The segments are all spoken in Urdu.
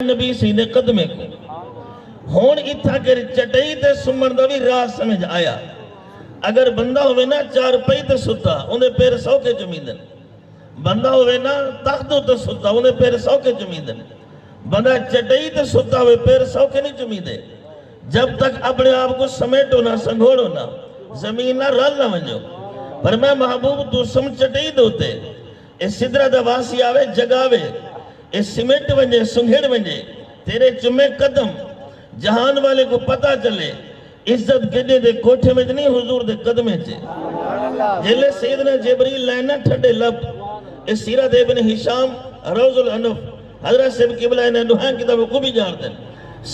نبی سیدھے قدمے کو ہون اتھا کر چٹائی تے سمن دا بھی راہ سمجھ آیا. اگر بندہ ہوئے نا چار پئی تے ستا انہیں پیر سو کے جمیدن. بندہ ہوئے نا تختو تے ستا انہیں پیر سو کے جمیدن. بندہ چٹائی تے ستا ہوئے پیر سو کے نہیں جمیدے. جب تک اپنے آپ کو سمیٹو نہ سنگھوڑو نہ زمین نہ رل نہ ونجو. پر میں محبوب تو سم چٹائی دوتے اس صدرہ دا واسی آوے جگاوے اس سمیٹ ونجے سنگھڑ ونجے تیرے چمے قدم جہان والے کو پتا چلے عزت گجے دے کوٹھے میں نہیں حضور دے قدمے چے. جلے سیدنا جبریل لائنہ ٹھڑے لب اس سیرت ابن حشام روز العنف حضرت صاحب قبلہ انہیں نوحان کتاب کو بھی جارتے ہیں.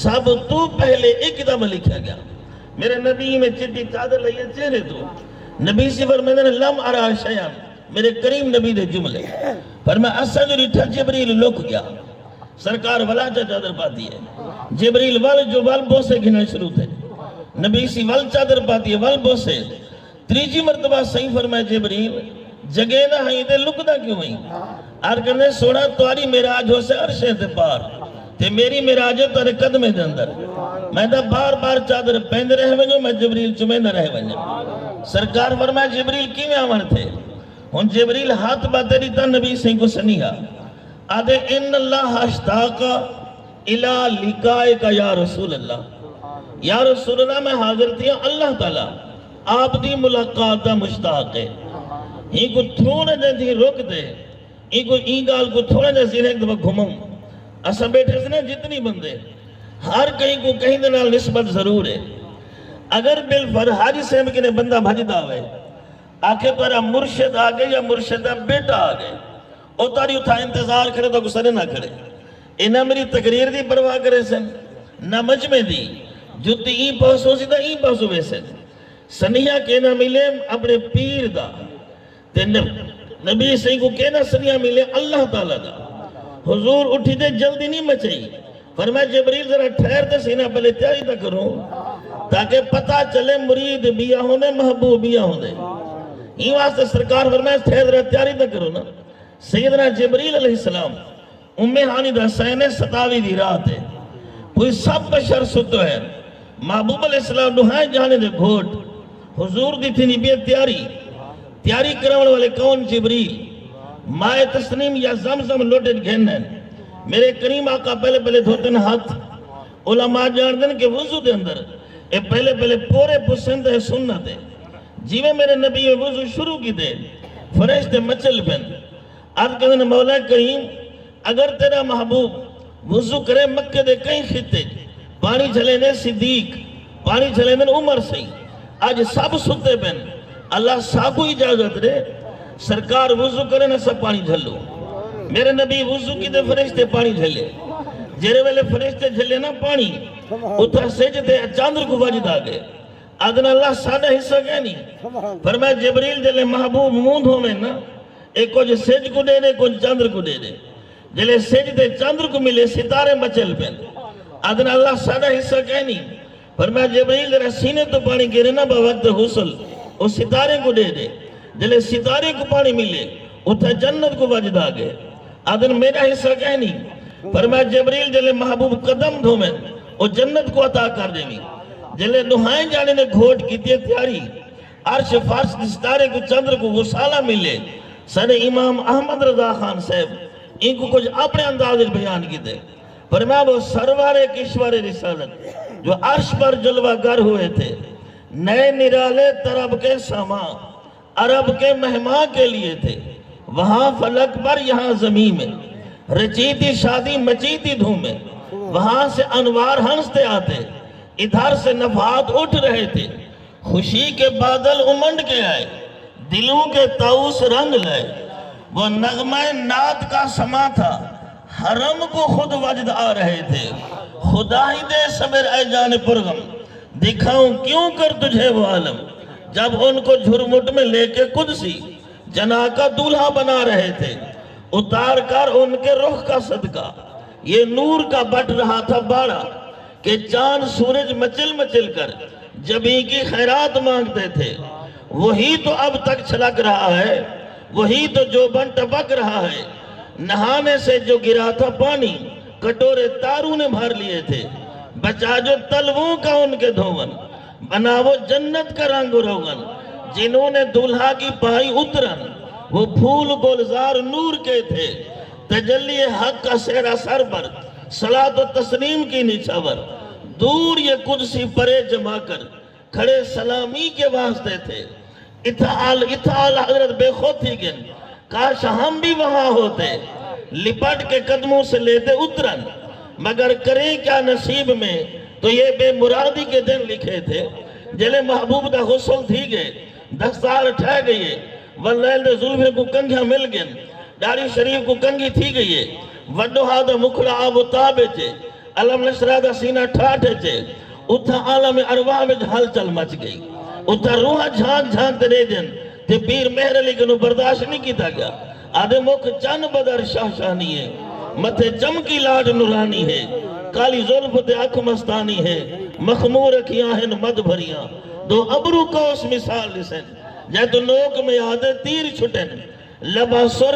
سب تو پہلے ایک کتاب لکھا گیا. میرے نبی میں چٹی چادر لئیے چہرے تو نبی سے فرمائے لم ارا شیان میرے کریم نبی دے جملے پر میں اسد ریٹھا جبریل لک گیا. سرکار ولا چادر پاتی ہے. جبریل وال جو وال بوسے گھنا شروع تھے. نبی سی وال چادر پاتی ہے وال بوسے. تریجی مرتبہ صحیح فرمائے جبریل جگہ نہ ہائی دے لکدہ کیوں ہوئی. آرکنے سوڑا تواری میراج ہو سے عرشے تے پار تے میری میراج ہے تارے قدمے دے اندر. میں دا بار بار چادر پہند رہے ونجو میں جبریل چمیں نہ رہے ونجو. سرکار فرمائے جبریل کی میں آمن تھے. ہن جبریل ہاتھ باتے ریتا نبی سے کو سنیہا آدھے ان اللہ اشتاقا الہ لکائے کا یا رسول اللہ. یا رسول اللہ میں حاضر تھی اللہ تعالیٰ آپ دی ملاقات دا مشتاق ہے. ہی کو تھوڑے دے تھی رک دے ہی کو گال کو تھوڑے دے سینے ایک دفعہ گھموں. اسا بیٹھے سے نا جتنی بندے ہر کہیں کو کہیں دے نال نسبت ضرور ہے. اگر بالفرحاج سے مکنے بندہ بھجدہ ہوئے آکھے تارا مرشد آگے یا مرشدہ بیٹا آگے او تاری اتھا انتظار کرے تو گسرے نہ کرے. انہا میری تقریر دی پرواہ کرے سن نہ مجمع دی جتی این پاسو سی دا این پاسو ویسے سنیہ کہنا ملے اپنے پیر دا نبی صحیح کو کہنا سنیہ ملے اللہ تعالیٰ دا. حضور اٹھی دے جلدی نہیں مچائی. فرمائے جبریل ذرا ٹھہر دے سینہ پہلے تیاری دا کروں تاکہ پتا چلے مرید بیا ہونے محبوب بیا ہونے. یہ واسطے سرکار فرمائے ٹھہر دے تیاری دا کروں نا. سیدنا جبریل علیہ السلام ہانی دا سینے ستاوی دی رات ہے. کوئی سب بشر ستو ہے. محبوب علیہ السلام نوہائیں جانے دے گھوٹ حضور دی تھی نبیت تیاری کرنے والے کون جبریل مائے تسنیم یا زمزم لوٹن گھنن. میرے کریم آقا پہلے دھوتن ہاتھ علماء جان دن کے وضو دے اندر اے پہلے پورے پسند ہے سنت ہے. جیوے میرے نبی وضو شروع کی دے فرشتے مچل بن عرض کرنے مولا کریم اگر تیرا محبوب وضو کرے مکہ دے کئی خطے پانی جھلے نے صدیق پانی جھلے نے عمر سے آج سب ستے بن اللہ ساکو اجازت دے سرکار وضو کرے نہ سب پانی جھلو. میرے نبی وضو کی دے فرشتے پانی جھلے جیرے والے فرشتے جھلے نا پانی اتھا سجدے چاندر کو وجد آگے آدھنا اللہ سادہ حصہ گیا نہیں. فرمائے جبریل جلے محبوب موند ہو میں نا ایک کچھ سج کو دے دے کچھ چاندر کو دے دے. جلے سجدے چاندر کو ملے ستارے مچل پہن آدھنا اللہ سادہ حصہ گیا نہیں. فرمائے جبریل جلے سینے تو پانی گرے نا با وقت حسل وہ ستارے کو دے دے. جلے ستارے کو پانی ملے اتھا جنت کو وجد آگے آدھن میرا حصہ کہیں نہیں. فرمائے جبریل جلے محبوب قدم دھو میں وہ جنت کو عطا کر دے گی. جلے نوحائیں جانے نے گھوٹ کی تیاری عرش فارس ستارے کو چندر کو غسالہ ملے. سر امام احمد رضا خان صاحب ان کو کچھ اپنے انداز بیان کی دے. فرمائے وہ سرور کشور رسالت جو عرش پر جلوہ گر ہوئے تھے نئے نرالے طرب کے سما عرب کے مہمان کے لیے تھے. وہاں فلک پر یہاں زمین میں رچیتی شادی مچیتی دھومیں وہاں سے انوار ہنستے آتے ادھر سے نفحات اٹھ رہے تھے. خوشی کے بادل امنڈ کے آئے دلوں کے تاؤس رنگ لائے. وہ نغمہ نعت کا سما تھا حرم کو خود وجد آ رہے تھے. خدا ہی دے صبر اے جان پرغم دکھاؤں کیوں کر تجھے وہ عالم. جب ان کو جھرمٹ میں لے کے قدسی جنا کا دولہا بنا رہے تھے اتار کر ان کے رخ کا صدقہ یہ نور کا بٹ رہا تھا باڑا کہ چاند سورج مچل کر جبی کی خیرات مانگتے تھے. وہی تو اب تک چھلک رہا ہے وہی تو جو بن ٹپک رہا ہے. نہانے سے جو گرا تھا پانی کٹورے تاروں نے بھر لیے تھے، بچا جو تلووں کا ان کے دھون، بنا وہ جنت کا رنگ روغن، جنہوں نے دلہا کی پائی اترن، وہ پھول گلزار نور کے تھے، تجلی حق کا سہرا سر پر، صلاۃ و تسلیم کی نچھاور، دور یہ قدسی پرے جما کر کھڑے سلامی کے واسطے تھے، اتعال حضرت بے خود تھی گن، کاش ہم بھی وہاں ہوتے، لپٹ کے قدموں سے لیتے اترن، مگر کریں کیا نصیب میں، تو یہ بے مرادی کے دن لکھے تھے، جلے محبوب دا غسل تھی گئے، دستار ٹھہ گئے، واللیل دے ظلفے کو کنگھا مل گئے، داڑھی شریف کو کنگھی تھی گئی ہے، وڈو ہادہ مکھڑا آب و تابے چے، علم نشرہ دا سینہ ٹھاٹے چے، اتھا عالم ارواح میں ہل چل مچ گئی، اتھا روح جھان جھان تے دے دن، تے پیر مہر علی کنو برداشت نہیں کیتا گیا، آدھے مکھ چن بدر شاہ شانی ہے، متھے چمکی لاڈ نورانی ہے، کالی ظلف تے اکھ مستانی ہے، مخمور اکھیاں ہیں مد بھریاں، دو ابرو کو اس مثال لسن، جے تو نوک میں آدھے تیر چھٹن، لبا سر